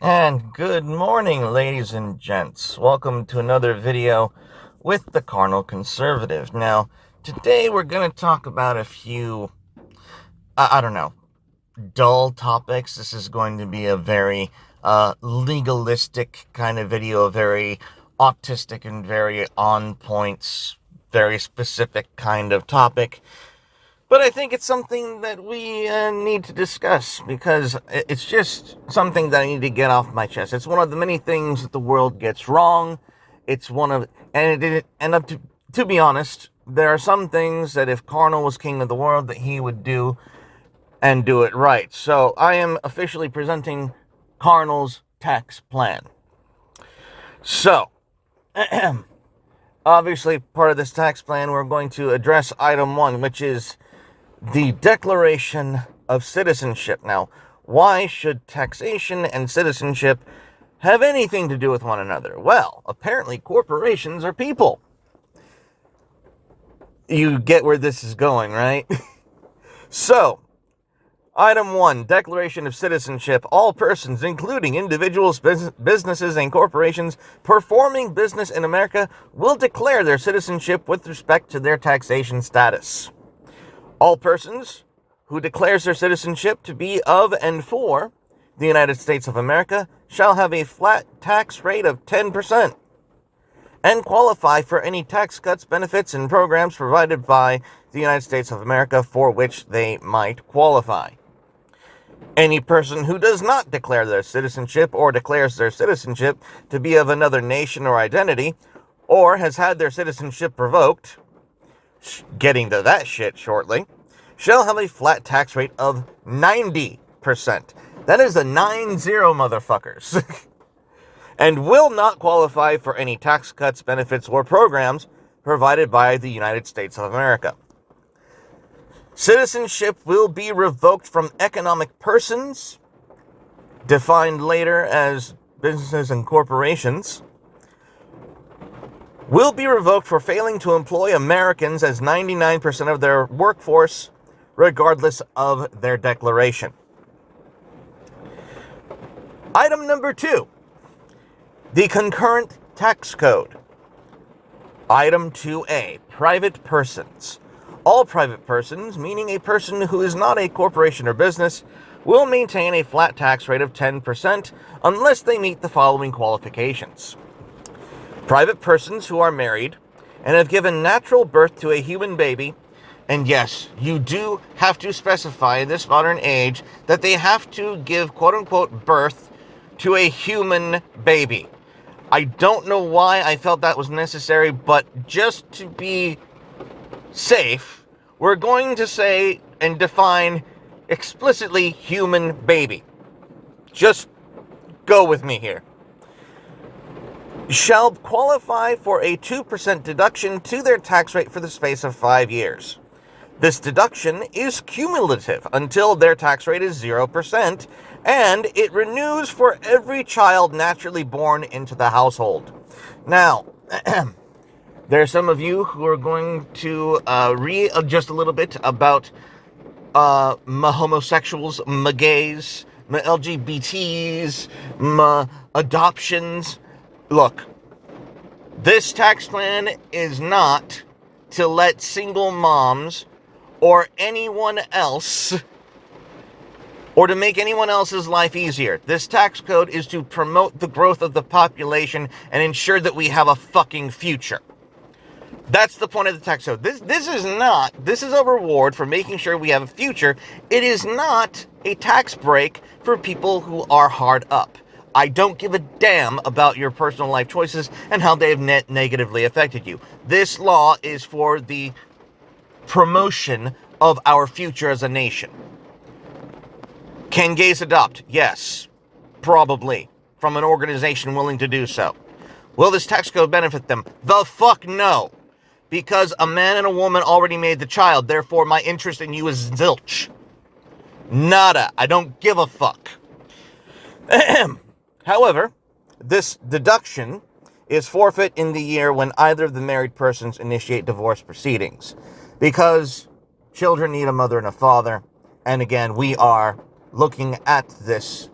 And good morning, ladies and gents. Welcome to another video with the Carnal Conservative. Now, today we're going to talk about a few, I don't know, dull topics. This is going to be a very legalistic kind of video, a very autistic and very on points, very specific kind of topic. But I think it's something that we need to discuss because it's just something that I need to get off my chest. It's one of the many things that the world gets wrong. It's one of, to be honest, there are some things that if Carnal was king of the world that he would do and do it right. So I am officially presenting Carnal's tax plan. So, obviously, part of this tax plan, we're going to address item 1, which is the Declaration of Citizenship. Now, why should taxation and citizenship have anything to do with one another? Well, apparently corporations are people. You get where this is going, right? So, item 1, Declaration of Citizenship. All persons, including individuals, businesses, and corporations performing business in America will declare their citizenship with respect to their taxation status. All persons who declares their citizenship to be of and for the United States of America shall have a flat tax rate of 10% and qualify for any tax cuts, benefits, and programs provided by the United States of America for which they might qualify. Any person who does not declare their citizenship or declares their citizenship to be of another nation or identity, or has had their citizenship revoked, getting to that shit shortly, shall have a flat tax rate of 90%. That is a 90, motherfuckers. And will not qualify for any tax cuts, benefits, or programs provided by the United States of America. Citizenship will be revoked from economic persons, defined later as businesses and corporations, will be revoked for failing to employ Americans as 99% of their workforce, regardless of their declaration. Item number 2, the concurrent tax code. Item 2A, private persons. All private persons, meaning a person who is not a corporation or business, will maintain a flat tax rate of 10% unless they meet the following qualifications. Private persons who are married and have given natural birth to a human baby, and yes, you do have to specify in this modern age that they have to give quote-unquote birth to a human baby. I don't know why I felt that was necessary, but just to be safe, we're going to say and define explicitly human baby. Just go with me here. Shall qualify for a 2% deduction to their tax rate for the space of 5 years. This deduction is cumulative until their tax rate is 0%, and it renews for every child naturally born into the household. Now, there are some of you who are going to readjust a little bit about homosexuals, gays, LGBTs, adoptions. Look, this tax plan is not to let single moms or anyone else, or to make anyone else's life easier. This tax code is to promote the growth of the population and ensure that we have a fucking future. That's the point of the tax code. This is a reward for making sure we have a future. It is not a tax break for people who are hard up. I don't give a damn about your personal life choices and how they have negatively affected you. This law is for the promotion of our future as a nation. Can gays adopt? Yes, probably, from an organization willing to do so. Will this tax code benefit them? The fuck no. Because a man and a woman already made the child, therefore my interest in you is zilch. Nada. I don't give a fuck. However, this deduction is forfeit in the year when either of the married persons initiate divorce proceedings. Because children need a mother and a father. And again, we are looking at this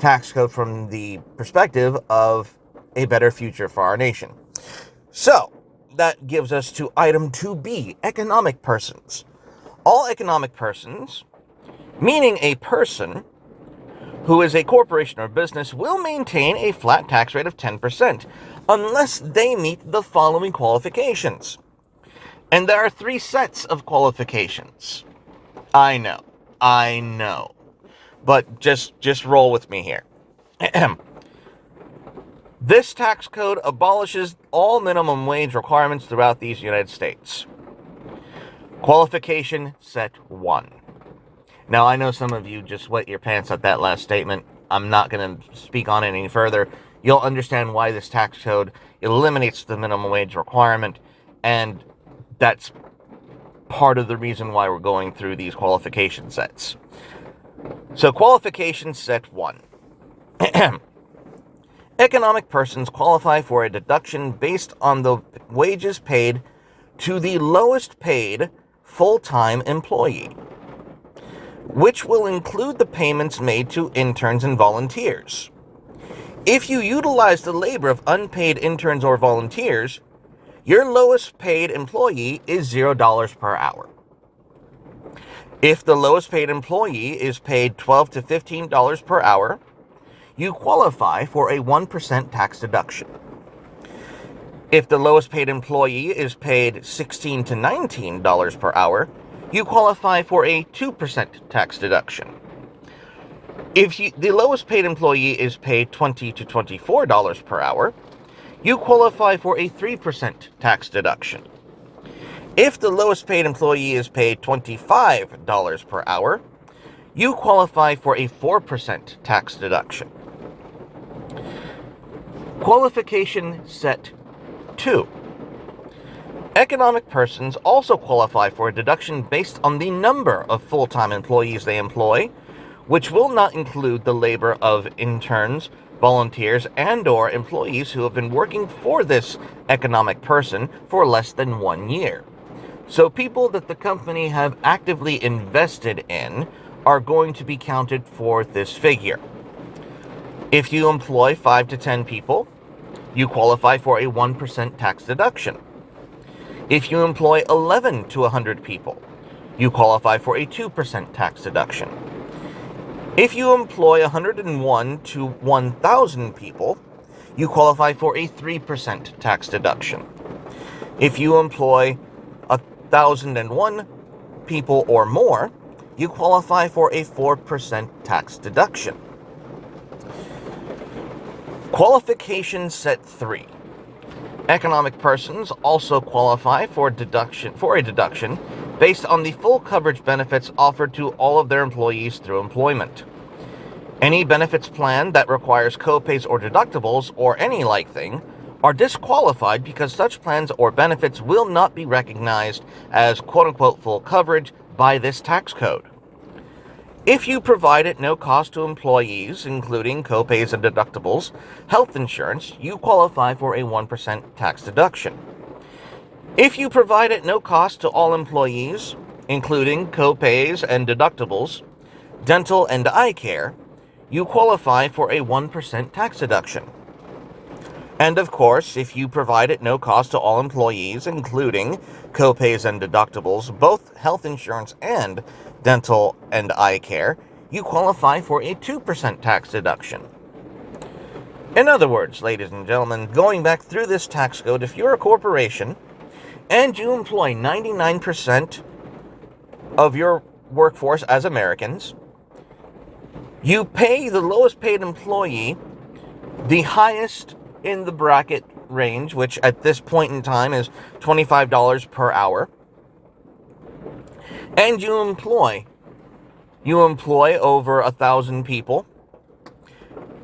tax code from the perspective of a better future for our nation. So, that gives us to item 2B, economic persons. All economic persons, meaning a person who is a corporation or business, will maintain a flat tax rate of 10% unless they meet the following qualifications. And there are 3 sets of qualifications. I know. But just roll with me here. This tax code abolishes all minimum wage requirements throughout these United States. Qualification set 1. Now, I know some of you just wet your pants at that last statement. I'm not going to speak on it any further. You'll understand why this tax code eliminates the minimum wage requirement, and that's part of the reason why we're going through these qualification sets. So, qualification set 1. Economic persons qualify for a deduction based on the wages paid to the lowest paid full-time employee, which will include the payments made to interns and volunteers. If you utilize the labor of unpaid interns or volunteers, your lowest paid employee is $0 per hour. If the lowest paid employee is paid $12 to $15 per hour, you qualify for a 1% tax deduction. If the lowest paid employee is paid $16 to $19 per hour, you qualify for a 2% tax deduction. If the lowest paid employee is paid $20 to $24 per hour, you qualify for a 3% tax deduction. If the lowest paid employee is paid $25 per hour, you qualify for a 4% tax deduction. Qualification set 2. Economic persons also qualify for a deduction based on the number of full-time employees they employ, which will not include the labor of interns, volunteers, and/or employees who have been working for this economic person for less than 1 year. So people that the company have actively invested in are going to be counted for this figure. If you employ 5 to 10 people, you qualify for a 1% tax deduction. If you employ 11 to 100 people, you qualify for a 2% tax deduction. If you employ 101 to 1,000 people, you qualify for a 3% tax deduction. If you employ 1,001 people or more, you qualify for a 4% tax deduction. Qualification set 3. Economic persons also qualify for a deduction based on the full coverage benefits offered to all of their employees through employment. Any benefits plan that requires copays or deductibles or any like thing are disqualified because such plans or benefits will not be recognized as quote-unquote full coverage by this tax code. If you provide at no cost to employees, including copays and deductibles, health insurance, you qualify for a 1% tax deduction. If you provide at no cost to all employees, including copays and deductibles, dental and eye care, you qualify for a 1% tax deduction. And of course, if you provide at no cost to all employees, including copays and deductibles, both health insurance and dental and eye care, you qualify for a 2% tax deduction. In other words, ladies and gentlemen, going back through this tax code, if you're a corporation and you employ 99% of your workforce as Americans, you pay the lowest paid employee the highest in the bracket range, which at this point in time is $25 per hour. And you employ over 1,000 people,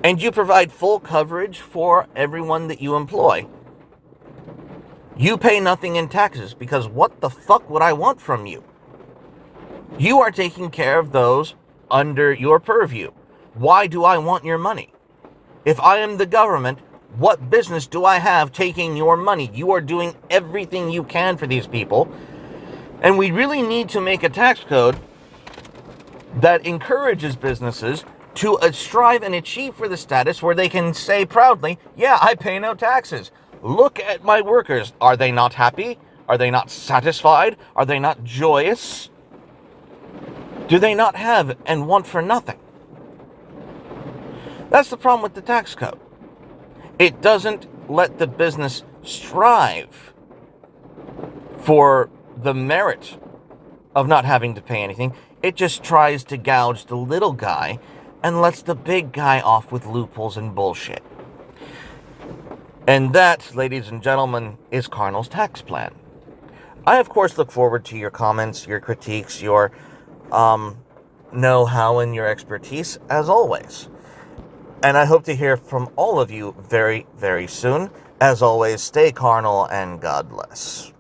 and you provide full coverage for everyone that you employ. You pay nothing in taxes, because what the fuck would I want from you? You are taking care of those under your purview. Why do I want your money? If I am the government, what business do I have taking your money? You are doing everything you can for these people. And we really need to make a tax code that encourages businesses to strive and achieve for the status where they can say proudly, yeah, I pay no taxes. Look at my workers. Are they not happy? Are they not satisfied? Are they not joyous? Do they not have and want for nothing? That's the problem with the tax code. It doesn't let the business strive for the merit of not having to pay anything. It just tries to gouge the little guy and lets the big guy off with loopholes and bullshit. And that, ladies and gentlemen, is CARNAL'S tax plan. I, of course, look forward to your comments, your critiques, your know-how, and your expertise, as always. And I hope to hear from all of you very, very soon. As always, stay carnal and God bless.